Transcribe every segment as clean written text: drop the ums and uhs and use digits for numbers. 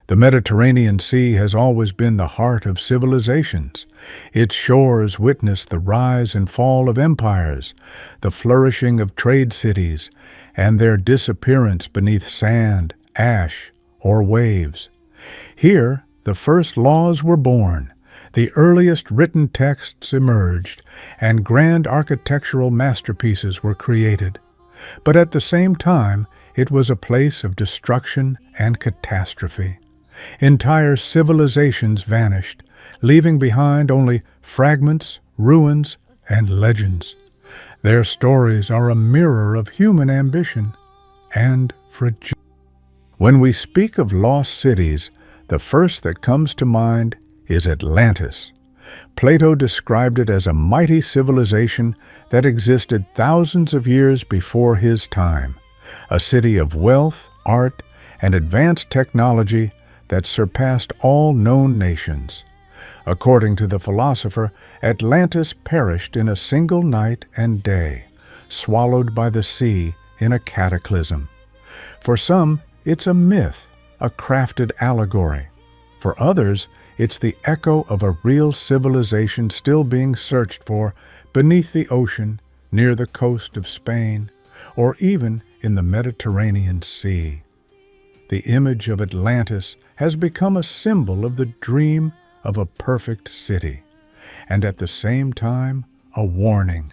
The Mediterranean Sea has always been the heart of civilizations. Its shores witness the rise and fall of empires, the flourishing of trade cities, and their disappearance beneath sand, ash, or waves. Here, the first laws were born, the earliest written texts emerged, and grand architectural masterpieces were created. But at the same time, it was a place of destruction and catastrophe. Entire civilizations vanished, leaving behind only fragments, ruins, and legends. Their stories are a mirror of human ambition and fragility. When we speak of lost cities, the first that comes to mind is Atlantis. Plato described it as a mighty civilization that existed thousands of years before his time, a city of wealth, art, and advanced technology that surpassed all known nations. According to the philosopher, Atlantis perished in a single night and day, swallowed by the sea in a cataclysm. For some, it's a myth, a crafted allegory. For others, it's the echo of a real civilization still being searched for beneath the ocean, near the coast of Spain, or even in the Mediterranean Sea. The image of Atlantis has become a symbol of the dream of a perfect city, and at the same time, a warning.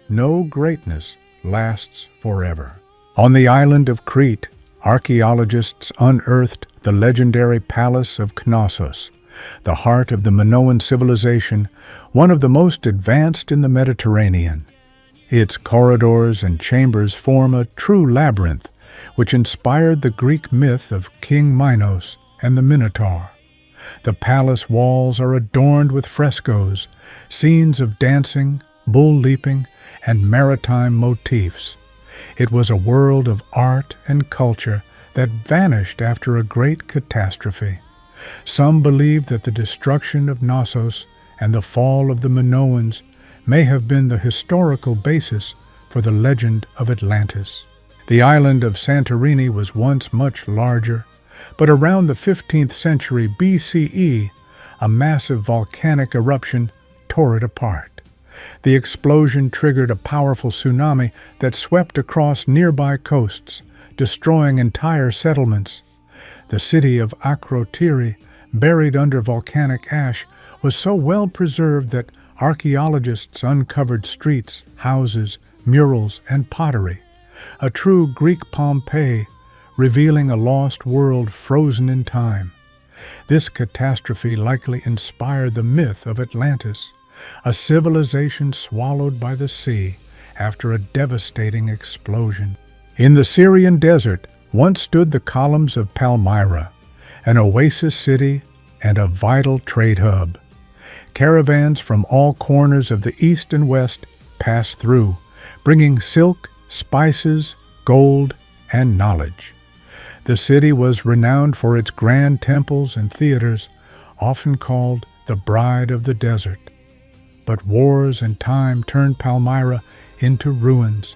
No greatness lasts forever. On the island of Crete, archaeologists unearthed the legendary palace of Knossos, the heart of the Minoan civilization, one of the most advanced in the Mediterranean. Its corridors and chambers form a true labyrinth, which inspired the Greek myth of King Minos and the Minotaur. The palace walls are adorned with frescoes, scenes of dancing, bull leaping, and maritime motifs. It was a world of art and culture that vanished after a great catastrophe. Some believe that the destruction of Knossos and the fall of the Minoans may have been the historical basis for the legend of Atlantis. The island of Santorini was once much larger, but around the 15th century BCE, a massive volcanic eruption tore it apart. The explosion triggered a powerful tsunami that swept across nearby coasts, destroying entire settlements. The city of Akrotiri, buried under volcanic ash, was so well preserved that archaeologists uncovered streets, houses, murals, and pottery. A true Greek Pompeii, revealing a lost world frozen in time. This catastrophe likely inspired the myth of Atlantis, a civilization swallowed by the sea after a devastating explosion. In the Syrian desert once stood the columns of Palmyra, an oasis city and a vital trade hub. Caravans from all corners of the east and west passed through, bringing silk, spices, gold, and knowledge. The city was renowned for its grand temples and theaters, often called the Bride of the Desert. But wars and time turned Palmyra into ruins.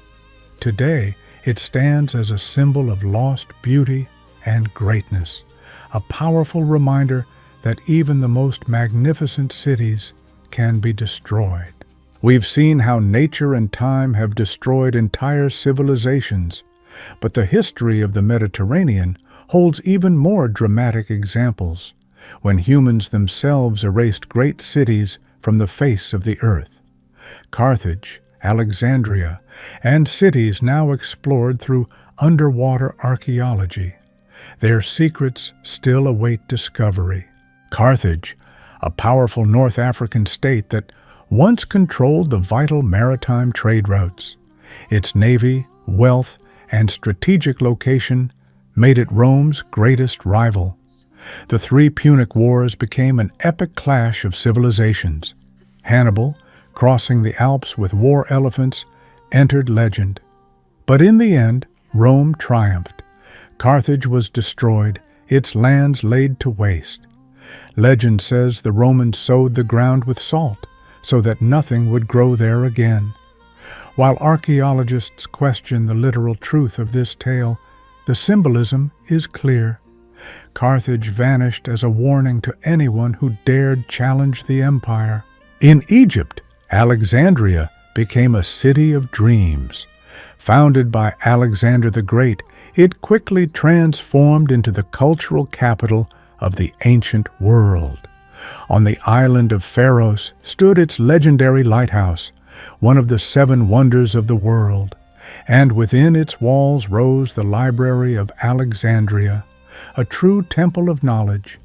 Today, it stands as a symbol of lost beauty and greatness, a powerful reminder that even the most magnificent cities can be destroyed. We've seen how nature and time have destroyed entire civilizations, but the history of the Mediterranean holds even more dramatic examples, when humans themselves erased great cities from the face of the earth. Carthage, Alexandria, and cities now explored through underwater archaeology. Their secrets still await discovery. Carthage, a powerful North African state that once controlled the vital maritime trade routes. Its navy, wealth, and strategic location made it Rome's greatest rival. The three Punic Wars became an epic clash of civilizations. Hannibal, crossing the Alps with war elephants, entered legend. But in the end, Rome triumphed. Carthage was destroyed, its lands laid to waste. Legend says the Romans sowed the ground with salt, so that nothing would grow there again. While archaeologists question the literal truth of this tale, the symbolism is clear. Carthage vanished as a warning to anyone who dared challenge the empire. In Egypt, Alexandria became a city of dreams. Founded by Alexander the Great, it quickly transformed into the cultural capital of the ancient world. On the island of Pharos stood its legendary lighthouse, one of the 7 wonders of the world, and within its walls rose the Library of Alexandria, a true temple of knowledge.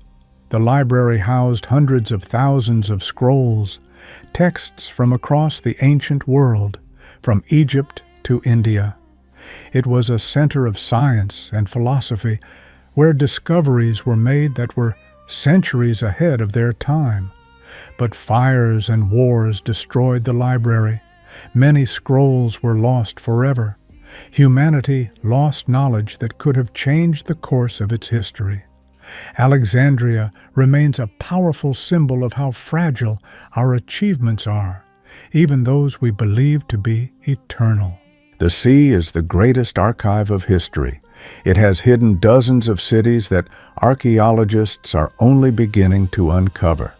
The library housed hundreds of thousands of scrolls, texts from across the ancient world, from Egypt to India. It was a center of science and philosophy, where discoveries were made that were centuries ahead of their time. But fires and wars destroyed the library. Many scrolls were lost forever. Humanity lost knowledge that could have changed the course of its history. Alexandria remains a powerful symbol of how fragile our achievements are, even those we believe to be eternal. The sea is the greatest archive of history. It has hidden dozens of cities that archaeologists are only beginning to uncover.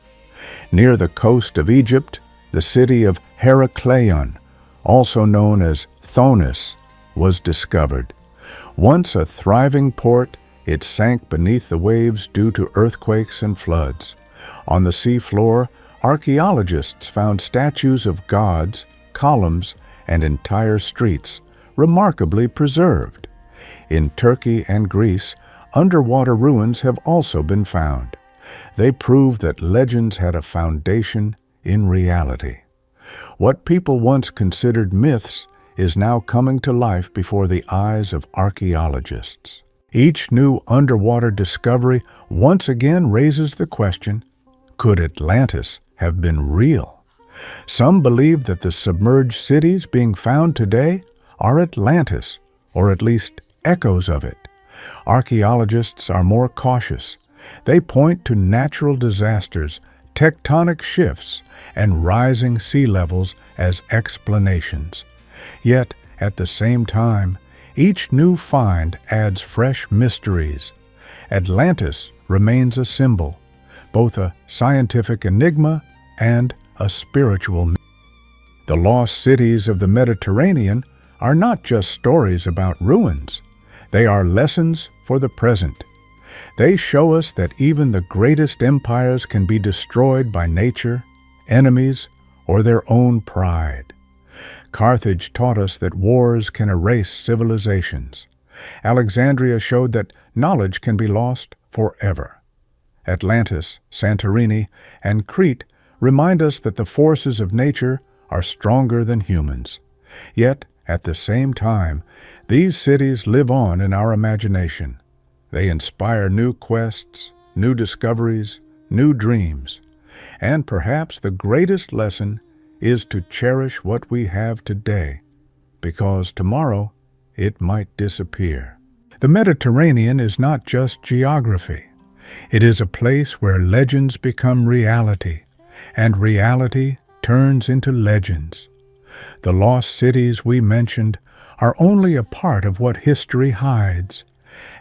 Near the coast of Egypt, the city of Heracleion, also known as Thonis, was discovered. Once a thriving port, it sank beneath the waves due to earthquakes and floods. On the seafloor, archaeologists found statues of gods, columns, and entire streets, remarkably preserved. In Turkey and Greece, underwater ruins have also been found. They prove that legends had a foundation in reality. What people once considered myths is now coming to life before the eyes of archaeologists. Each new underwater discovery once again raises the question, could Atlantis have been real? Some believe that the submerged cities being found today are Atlantis, or at least echoes of it. Archaeologists are more cautious. They point to natural disasters, tectonic shifts, and rising sea levels as explanations. Yet, at the same time, each new find adds fresh mysteries. Atlantis remains a symbol, both a scientific enigma and a spiritual myth. The lost cities of the Mediterranean are not just stories about ruins. They are lessons for the present. They show us that even the greatest empires can be destroyed by nature, enemies, or their own pride. Carthage taught us that wars can erase civilizations. Alexandria showed that knowledge can be lost forever. Atlantis, Santorini, and Crete remind us that the forces of nature are stronger than humans. Yet, at the same time, these cities live on in our imagination. They inspire new quests, new discoveries, new dreams. And perhaps the greatest lesson is to cherish what we have today, because tomorrow it might disappear. The Mediterranean is not just geography. It is a place where legends become reality, and reality turns into legends. The lost cities we mentioned are only a part of what history hides,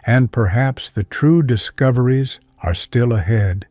and perhaps the true discoveries are still ahead.